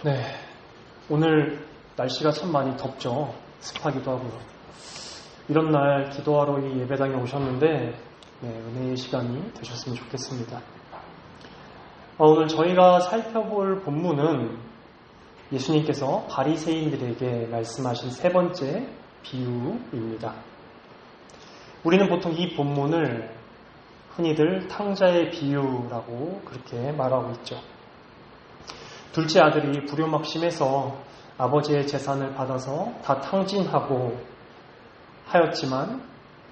네, 오늘 날씨가 참 많이 덥죠. 습하기도 하고요. 이런 날 기도하러 이 예배당에 오셨는데 은혜의 시간이 되셨으면 좋겠습니다. 오늘 저희가 살펴볼 본문은 예수님께서 바리새인들에게 말씀하신 세 번째 비유입니다. 우리는 보통 이 본문을 흔히들 탕자의 비유라고 그렇게 말하고 있죠. 둘째 아들이 불효막심해서 아버지의 재산을 받아서 다 탕진하고 하였지만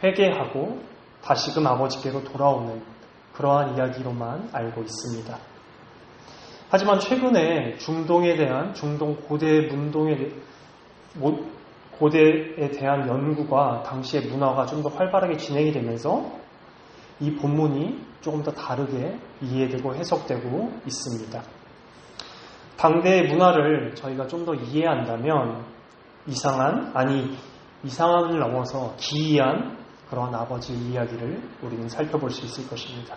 회개하고 다시금 아버지께로 돌아오는 그러한 이야기로만 알고 있습니다. 하지만 최근에 중동에 대한 고대에 대한 연구가 당시의 문화가 좀 더 활발하게 진행이 되면서 이 본문이 조금 더 다르게 이해되고 해석되고 있습니다. 당대의 문화를 저희가 좀 더 이해한다면 이상함을 넘어서 기이한 그런 아버지의 이야기를 우리는 살펴볼 수 있을 것입니다.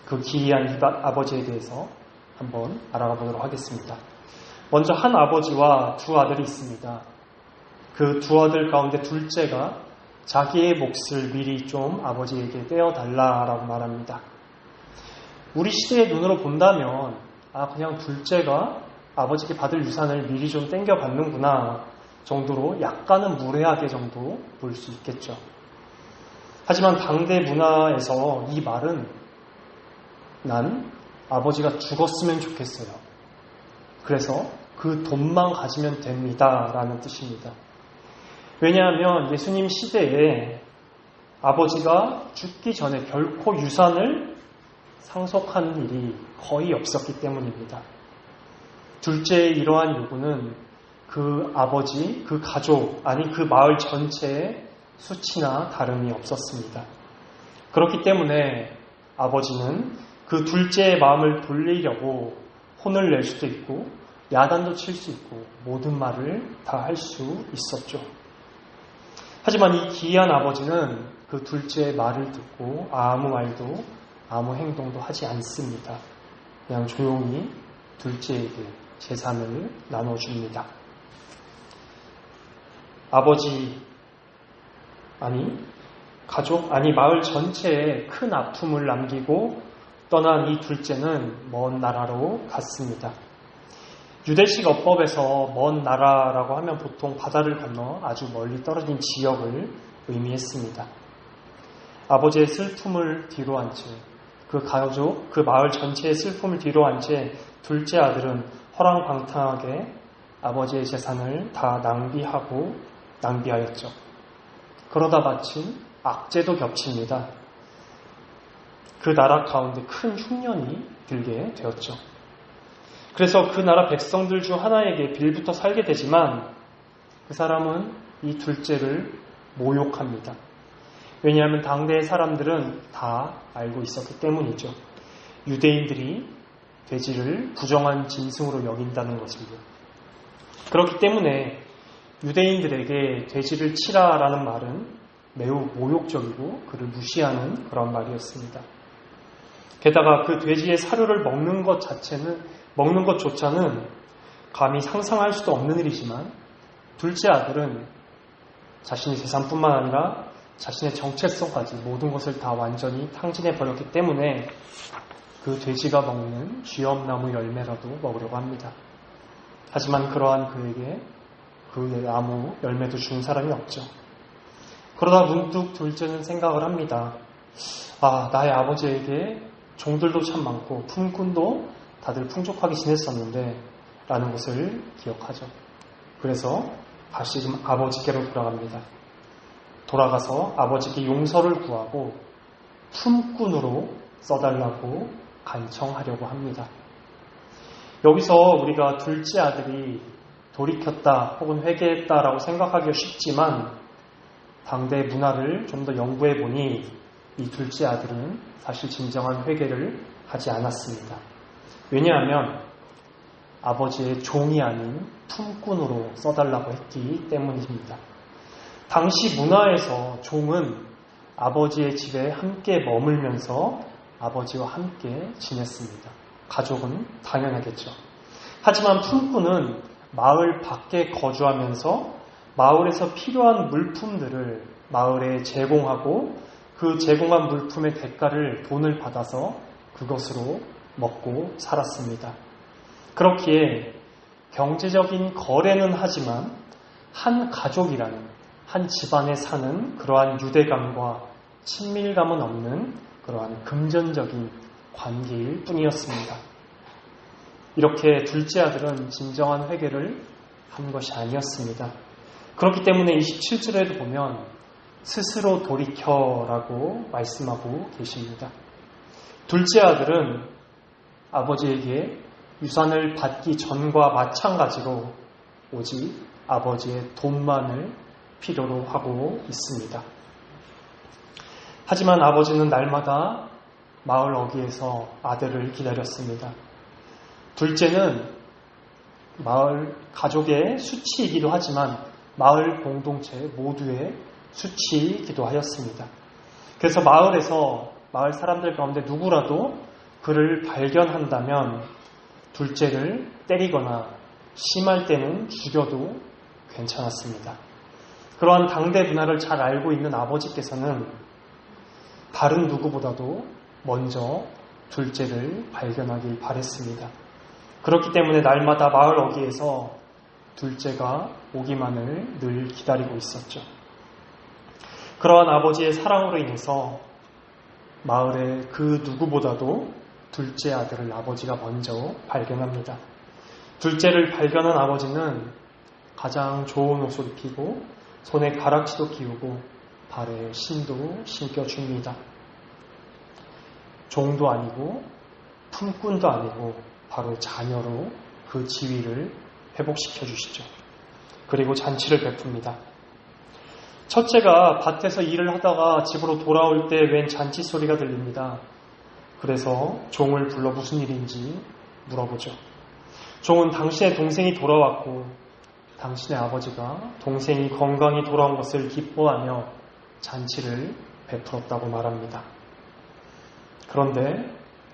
그 기이한 아버지에 대해서 한번 알아가 보도록 하겠습니다. 먼저 한 아버지와 두 아들이 있습니다. 그 두 아들 가운데 둘째가 자기의 몫을 미리 좀 아버지에게 떼어달라라고 말합니다. 우리 시대의 눈으로 본다면 그냥 둘째가 아버지께 받을 유산을 미리 좀 땡겨받는구나 정도로 약간은 무례하게 정도 볼 수 있겠죠. 하지만 당대 문화에서 이 말은 난 아버지가 죽었으면 좋겠어요. 그래서 그 돈만 가지면 됩니다 라는 뜻입니다. 왜냐하면 예수님 시대에 아버지가 죽기 전에 결코 유산을 상속하는 일이 거의 없었기 때문입니다. 둘째의 이러한 요구는 그 아버지, 그 가족, 그 마을 전체의 수치나 다름이 없었습니다. 그렇기 때문에 아버지는 그 둘째의 마음을 돌리려고 혼을 낼 수도 있고 야단도 칠 수 있고 모든 말을 다 할 수 있었죠. 하지만 이 기이한 아버지는 그 둘째의 말을 듣고 아무 말도 아무 행동도 하지 않습니다. 그냥 조용히 둘째에게 재산을 나눠줍니다. 가족, 마을 전체에 큰 아픔을 남기고 떠난 이 둘째는 먼 나라로 갔습니다. 유대식 어법에서 먼 나라라고 하면 보통 바다를 건너 아주 멀리 떨어진 지역을 의미했습니다. 아버지의 슬픔을 뒤로 한 채, 그 가족, 그 마을 전체의 슬픔을 뒤로 한 채 둘째 아들은 허랑방탕하게 아버지의 재산을 다 낭비하였죠. 그러다 마침 악재도 겹칩니다. 그 나라 가운데 큰 흉년이 들게 되었죠. 그래서 그 나라 백성들 중 하나에게 빌부터 살게 되지만 그 사람은 이 둘째를 모욕합니다. 왜냐하면 당대의 사람들은 다 알고 있었기 때문이죠. 유대인들이 돼지를 부정한 짐승으로 여긴다는 것을요. 그렇기 때문에 유대인들에게 돼지를 치라라는 말은 매우 모욕적이고 그를 무시하는 그런 말이었습니다. 게다가 그 돼지의 사료를 먹는 것조차는 감히 상상할 수도 없는 일이지만 둘째 아들은 자신의 재산뿐만 아니라 자신의 정체성까지 모든 것을 다 완전히 탕진해 버렸기 때문에 그 돼지가 먹는 쥐엄나무 열매라도 먹으려고 합니다. 하지만 그러한 그에게 그 나무 열매도 준 사람이 없죠. 그러다 문득 둘째는 생각을 합니다. 나의 아버지에게 종들도 참 많고 품꾼도 다들 풍족하게 지냈었는데 라는 것을 기억하죠. 그래서 다시금 아버지께로 돌아갑니다. 돌아가서 아버지께 용서를 구하고 품꾼으로 써달라고 간청하려고 합니다. 여기서 우리가 둘째 아들이 돌이켰다 혹은 회개했다라고 생각하기가 쉽지만 당대 문화를 좀 더 연구해 보니 이 둘째 아들은 사실 진정한 회개를 하지 않았습니다. 왜냐하면 아버지의 종이 아닌 품꾼으로 써달라고 했기 때문입니다. 당시 문화에서 종은 아버지의 집에 함께 머물면서 아버지와 함께 지냈습니다. 가족은 당연하겠죠. 하지만 품꾼은 마을 밖에 거주하면서 마을에서 필요한 물품들을 마을에 제공하고 그 제공한 물품의 대가를 돈을 받아서 그것으로 먹고 살았습니다. 그렇기에 경제적인 거래는 하지만 한 가족이라는 한 집안에 사는 그러한 유대감과 친밀감은 없는 그러한 금전적인 관계일 뿐이었습니다. 이렇게 둘째 아들은 진정한 회개를 한 것이 아니었습니다. 그렇기 때문에 27절에도 보면 스스로 돌이켜라고 말씀하고 계십니다. 둘째 아들은 아버지에게 유산을 받기 전과 마찬가지로 오직 아버지의 돈만을 필요로 하고 있습니다. 하지만 아버지는 날마다 마을 어귀에서 아들을 기다렸습니다. 둘째는 마을 가족의 수치이기도 하지만 마을 공동체 모두의 수치이기도 하였습니다. 그래서 마을 사람들 가운데 누구라도 그를 발견한다면 둘째를 때리거나 심할 때는 죽여도 괜찮았습니다. 그러한 당대 문화를 잘 알고 있는 아버지께서는 다른 누구보다도 먼저 둘째를 발견하길 바랬습니다. 그렇기 때문에 날마다 마을 어귀에서 둘째가 오기만을 늘 기다리고 있었죠. 그러한 아버지의 사랑으로 인해서 마을의 그 누구보다도 둘째 아들을 아버지가 먼저 발견합니다. 둘째를 발견한 아버지는 가장 좋은 옷을 입히고 손에 가락지도 끼우고 발에 신도 신겨줍니다. 종도 아니고 품꾼도 아니고 바로 자녀로 그 지위를 회복시켜 주시죠. 그리고 잔치를 베풉니다. 첫째가 밭에서 일을 하다가 집으로 돌아올 때 웬 잔치 소리가 들립니다. 그래서 종을 불러 무슨 일인지 물어보죠. 종은 당신의 동생이 돌아왔고 당신의 아버지가 동생이 건강히 돌아온 것을 기뻐하며 잔치를 베풀었다고 말합니다. 그런데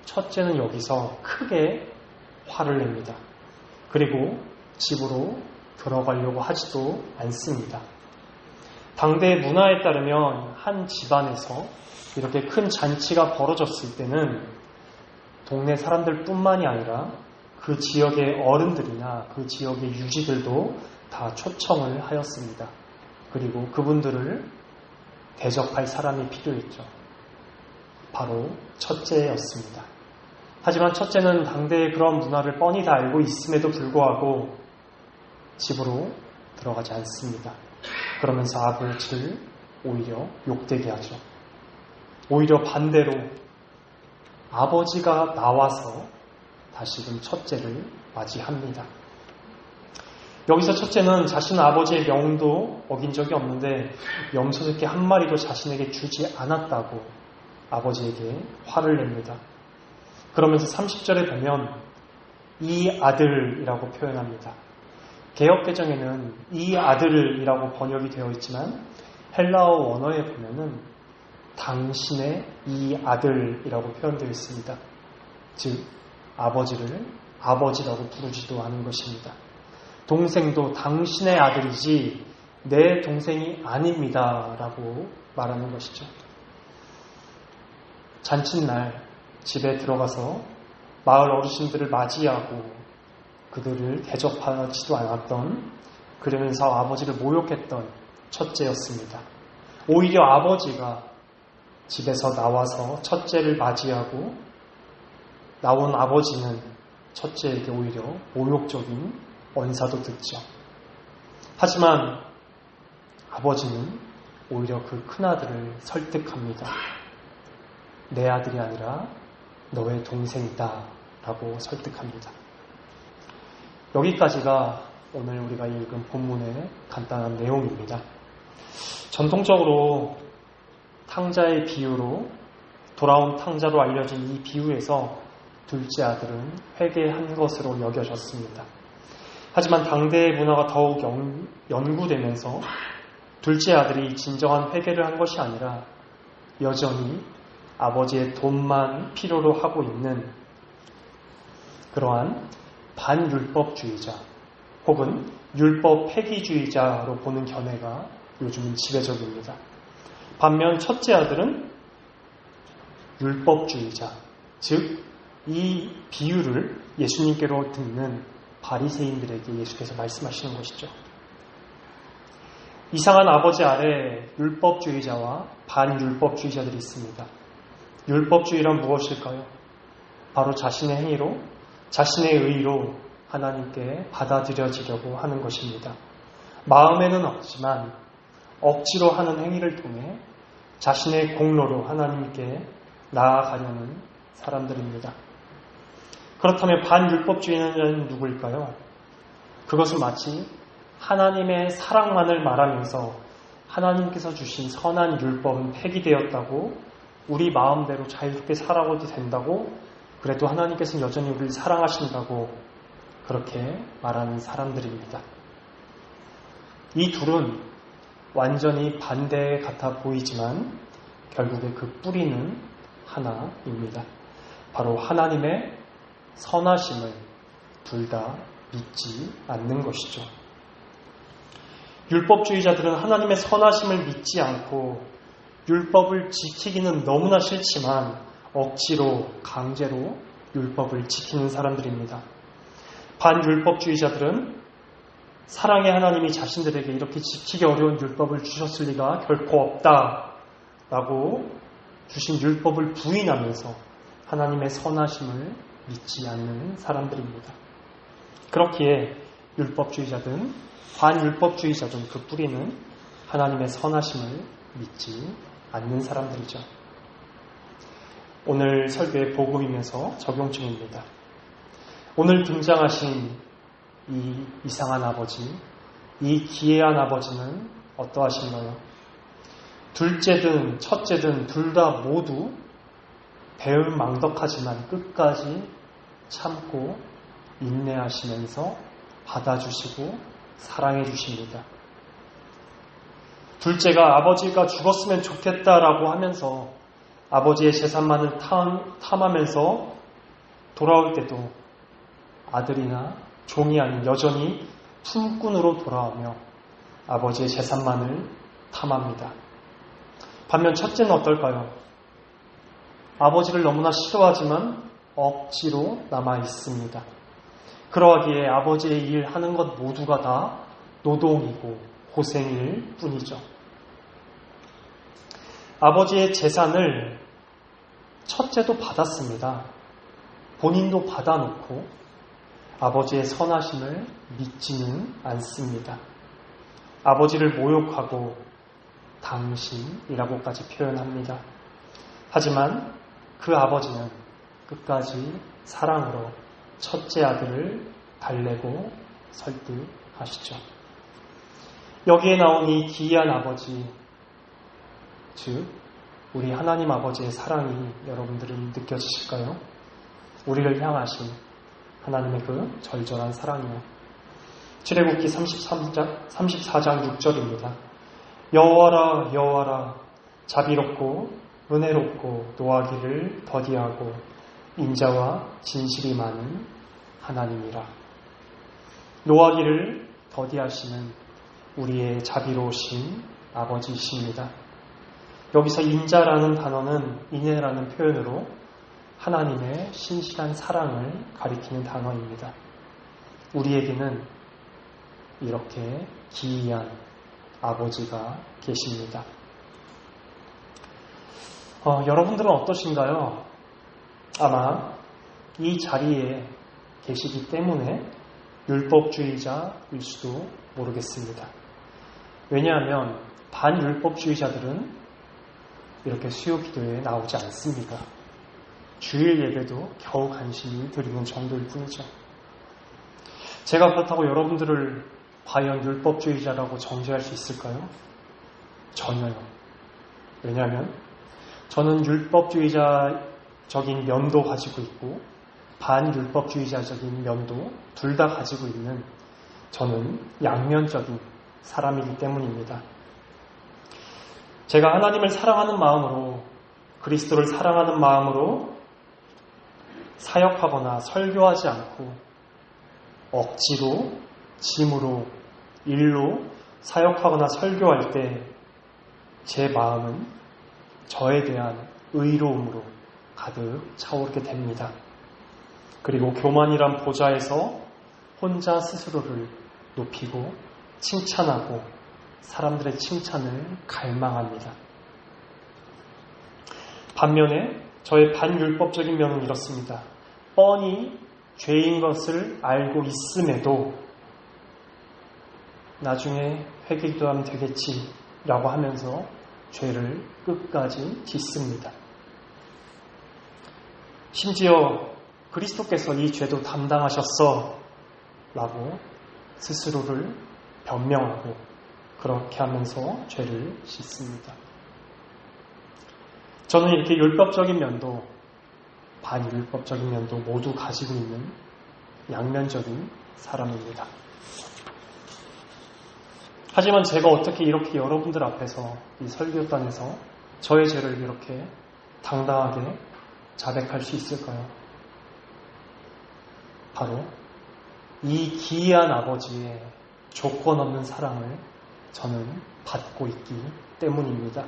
첫째는 여기서 크게 화를 냅니다. 그리고 집으로 들어가려고 하지도 않습니다. 당대의 문화에 따르면 한 집안에서 이렇게 큰 잔치가 벌어졌을 때는 동네 사람들뿐만이 아니라 그 지역의 어른들이나 그 지역의 유지들도 다 초청을 하였습니다. 그리고 그분들을 대접할 사람이 필요했죠. 바로 첫째였습니다. 하지만 첫째는 당대의 그런 문화를 뻔히 다 알고 있음에도 불구하고 집으로 들어가지 않습니다. 그러면서 아버지를 오히려 욕되게 하죠. 오히려 반대로 아버지가 나와서 다시금 첫째를 맞이합니다. 여기서 첫째는 자신 아버지의 명도 어긴 적이 없는데 염소새끼 한 마리도 자신에게 주지 않았다고 아버지에게 화를 냅니다. 그러면서 30절에 보면 이 아들이라고 표현합니다. 개역개정에는 이 아들이라고 번역이 되어 있지만 헬라어 원어에 보면은 당신의 이 아들이라고 표현되어 있습니다. 즉 아버지를 아버지라고 부르지도 않은 것입니다. 동생도 당신의 아들이지 내 동생이 아닙니다 라고 말하는 것이죠. 잔칫날 집에 들어가서 마을 어르신들을 맞이하고 그들을 대접하지도 않았던, 그러면서 아버지를 모욕했던 첫째였습니다. 오히려 아버지가 집에서 나와서 첫째를 맞이하고 나온 아버지는 첫째에게 오히려 모욕적인 언사도 듣죠. 하지만 아버지는 오히려 그 큰아들을 설득합니다. 내 아들이 아니라 너의 동생이다 라고 설득합니다. 여기까지가 오늘 우리가 읽은 본문의 간단한 내용입니다. 전통적으로 탕자의 비유로 돌아온 탕자로 알려진 이 비유에서 둘째 아들은 회개한 것으로 여겨졌습니다. 하지만 당대의 문화가 더욱 연구되면서 둘째 아들이 진정한 회개를 한 것이 아니라 여전히 아버지의 돈만 필요로 하고 있는 그러한 반율법주의자 혹은 율법 폐기주의자로 보는 견해가 요즘은 지배적입니다. 반면 첫째 아들은 율법주의자, 즉 이 비유를 예수님께로 듣는 바리새인들에게 예수께서 말씀하시는 것이죠. 이상한 아버지 아래 율법주의자와 반율법주의자들이 있습니다. 율법주의란 무엇일까요? 바로 자신의 행위로, 자신의 의로 하나님께 받아들여지려고 하는 것입니다. 마음에는 없지만 억지로 하는 행위를 통해 자신의 공로로 하나님께 나아가려는 사람들입니다. 그렇다면 반율법주의는 누구일까요? 그것은 마치 하나님의 사랑만을 말하면서 하나님께서 주신 선한 율법은 폐기되었다고, 우리 마음대로 자유롭게 살아가도 된다고, 그래도 하나님께서는 여전히 우리를 사랑하신다고 그렇게 말하는 사람들입니다. 이 둘은 완전히 반대 같아 보이지만 결국에 그 뿌리는 하나입니다. 바로 하나님의 선하심을 둘 다 믿지 않는 것이죠. 율법주의자들은 하나님의 선하심을 믿지 않고 율법을 지키기는 너무나 싫지만 억지로 강제로 율법을 지키는 사람들입니다. 반율법주의자들은 사랑의 하나님이 자신들에게 이렇게 지키기 어려운 율법을 주셨을 리가 결코 없다라고 주신 율법을 부인하면서 하나님의 선하심을 믿지 않는 사람들입니다. 그렇기에 율법주의자든 반율법주의자든 그 뿌리는 하나님의 선하심을 믿지 않는 사람들이죠. 오늘 설교의 복음이면서 적용중입니다. 오늘 등장하신 이 이상한 아버지, 이 기이한 아버지는 어떠하신가요? 둘째든 첫째든 둘 다 모두 배은망덕하지만 끝까지 참고 인내하시면서 받아주시고 사랑해 주십니다. 둘째가 아버지가 죽었으면 좋겠다라고 하면서 아버지의 재산만을 탐하면서 돌아올 때도 아들이나 종이 아닌 여전히 품꾼으로 돌아오며 아버지의 재산만을 탐합니다. 반면 첫째는 어떨까요? 아버지를 너무나 싫어하지만 억지로 남아 있습니다. 그러하기에 아버지의 일 하는 것 모두가 다 노동이고 고생일 뿐이죠. 아버지의 재산을 첫째도 받았습니다. 본인도 받아놓고 아버지의 선하심을 믿지는 않습니다. 아버지를 모욕하고 당신이라고까지 표현합니다. 하지만 그 아버지는 끝까지 사랑으로 첫째 아들을 달래고 설득하시죠. 여기에 나온 이 기이한 아버지, 즉 우리 하나님 아버지의 사랑이 여러분들은 느껴지실까요? 우리를 향하신 하나님의 그 절절한 사랑이요. 출애굽기 34장 6절입니다. 여호와라 여호와라 자비롭고 은혜롭고 노하기를 더디하고 인자와 진실이 많은 하나님이라. 노하기를 더디하시는 우리의 자비로우신 아버지이십니다. 여기서 인자라는 단어는 인애라는 표현으로 하나님의 신실한 사랑을 가리키는 단어입니다. 우리에게는 이렇게 기이한 아버지가 계십니다. 여러분들은 어떠신가요? 아마 이 자리에 계시기 때문에 율법주의자일 수도 모르겠습니다. 왜냐하면 반율법주의자들은 이렇게 수요 기도에 나오지 않습니다. 주일 예배도 겨우 간신히 드리는 정도일 뿐이죠. 제가 그렇다고 여러분들을 과연 율법주의자라고 정죄할 수 있을까요? 전혀요. 왜냐하면 저는 율법주의자적인 면도 가지고 있고 반율법주의자적인 면도 둘 다 가지고 있는 저는 양면적인 사람이기 때문입니다. 제가 하나님을 사랑하는 마음으로, 그리스도를 사랑하는 마음으로 사역하거나 설교하지 않고 억지로, 짐으로, 일로 사역하거나 설교할 때 제 마음은 저에 대한 의로움으로 가득 차오르게 됩니다. 그리고 교만이란 보좌에서 혼자 스스로를 높이고 칭찬하고 사람들의 칭찬을 갈망합니다. 반면에 저의 반율법적인 면은 이렇습니다. 뻔히 죄인 것을 알고 있음에도 나중에 회개기도하면 되겠지라고 하면서 죄를 끝까지 짓습니다. 심지어 그리스도께서 이 죄도 담당하셨어 라고 스스로를 변명하고 그렇게 하면서 죄를 짓습니다. 저는 이렇게 율법적인 면도 반율법적인 면도 모두 가지고 있는 양면적인 사람입니다. 하지만 제가 어떻게 이렇게 여러분들 앞에서 이 설교단에서 저의 죄를 이렇게 당당하게 자백할 수 있을까요? 바로 이 기이한 아버지의 조건 없는 사랑을 저는 받고 있기 때문입니다.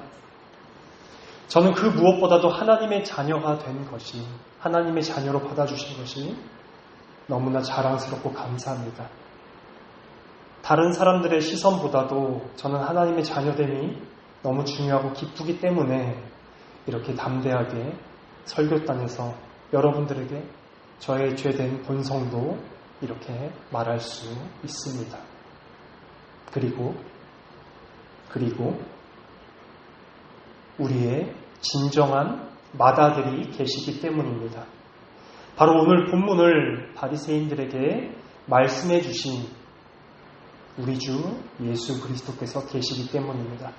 저는 그 무엇보다도 하나님의 자녀가 된 것이, 하나님의 자녀로 받아주신 것이 너무나 자랑스럽고 감사합니다. 다른 사람들의 시선보다도 저는 하나님의 자녀됨이 너무 중요하고 기쁘기 때문에 이렇게 담대하게 설교단에서 여러분들에게 저의 죄된 본성도 이렇게 말할 수 있습니다. 그리고 우리의 진정한 마다들이 계시기 때문입니다. 바로 오늘 본문을 바리새인들에게 말씀해 주신 우리 주 예수 그리스도께서 계시기 때문입니다.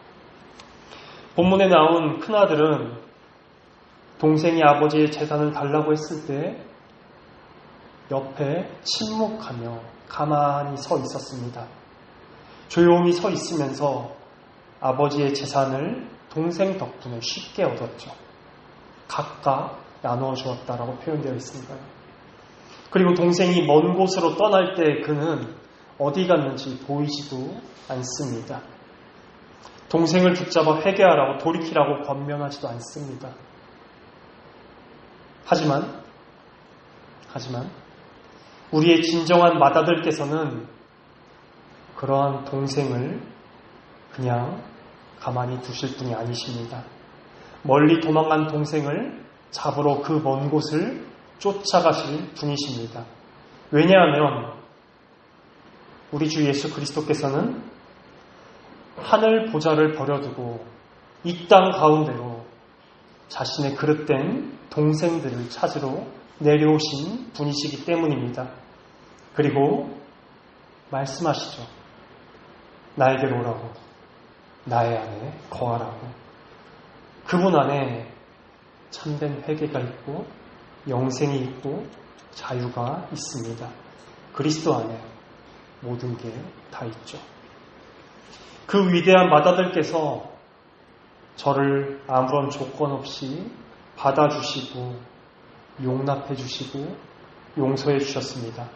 본문에 나온 큰아들은 동생이 아버지의 재산을 달라고 했을 때 옆에 침묵하며 가만히 서 있었습니다. 조용히 서 있으면서 아버지의 재산을 동생 덕분에 쉽게 얻었죠. 각각 나누어 주었다라고 표현되어 있으니까요. 그리고 동생이 먼 곳으로 떠날 때 그는 어디 갔는지 보이지도 않습니다. 동생을 붙잡아 회개하라고 돌이키라고 권면하지도 않습니다. 하지만 우리의 진정한 맏아들께서는 그러한 동생을 그냥 가만히 두실 분이 아니십니다. 멀리 도망간 동생을 잡으러 그 먼 곳을 쫓아가실 분이십니다. 왜냐하면 우리 주 예수 그리스도께서는 하늘 보좌를 버려두고 이 땅 가운데로 자신의 그릇된 동생들을 찾으러 내려오신 분이시기 때문입니다. 그리고 말씀하시죠. 나에게로 오라고, 나의 안에 거하라고. 그분 안에 참된 회개가 있고 영생이 있고 자유가 있습니다. 그리스도 안에 모든 게 다 있죠. 그 위대한 맏아들께서 저를 아무런 조건 없이 받아주시고 용납해 주시고 용서해 주셨습니다.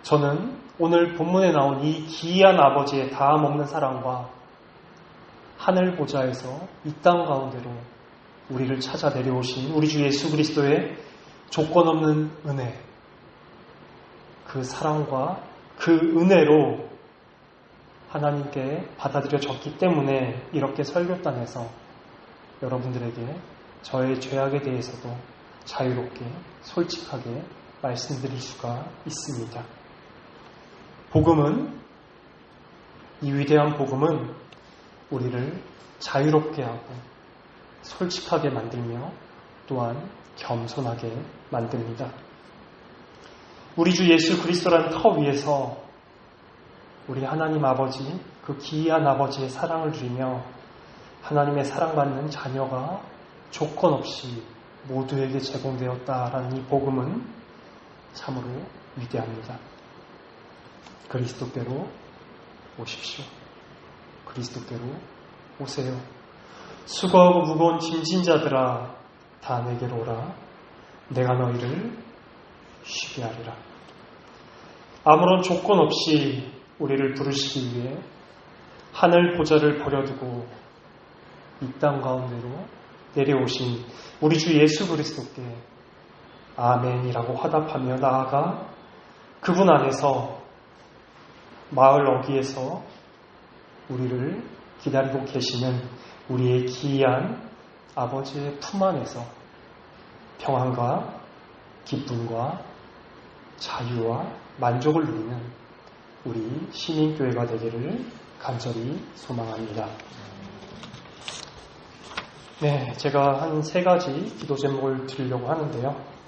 저는 오늘 본문에 나온 이 기이한 아버지의 다함없는 사랑과 하늘 보좌에서 이 땅 가운데로 우리를 찾아 내려오신 우리 주 예수 그리스도의 조건 없는 은혜, 그 사랑과 그 은혜로 하나님께 받아들여졌기 때문에 이렇게 설교단에서 여러분들에게 저의 죄악에 대해서도 자유롭게 솔직하게 말씀드릴 수가 있습니다. 복음은, 이 위대한 복음은 우리를 자유롭게 하고 솔직하게 만들며 또한 겸손하게 만듭니다. 우리 주 예수 그리스도라는 터 위에서 우리 하나님 아버지, 그 기이한 아버지의 사랑을 누리며 하나님의 사랑받는 자녀가 조건 없이 모두에게 제공되었다라는 이 복음은 참으로 위대합니다. 그리스도께로 오십시오. 그리스도께로 오세요. 수고하고 무거운 짐진 자들아 다 내게로 오라. 내가 너희를 쉬게 하리라. 아무런 조건 없이 우리를 부르시기 위해 하늘 보좌를 버려두고 이 땅 가운데로 내려오신 우리 주 예수 그리스도께 아멘이라고 화답하며 나아가 그분 안에서 마을 어귀에서 우리를 기다리고 계시는 우리의 기이한 아버지의 품 안에서 평안과 기쁨과 자유와 만족을 누리는 우리 시민교회가 되기를 간절히 소망합니다. 네, 제가 한 3가지 기도 제목을 드리려고 하는데요.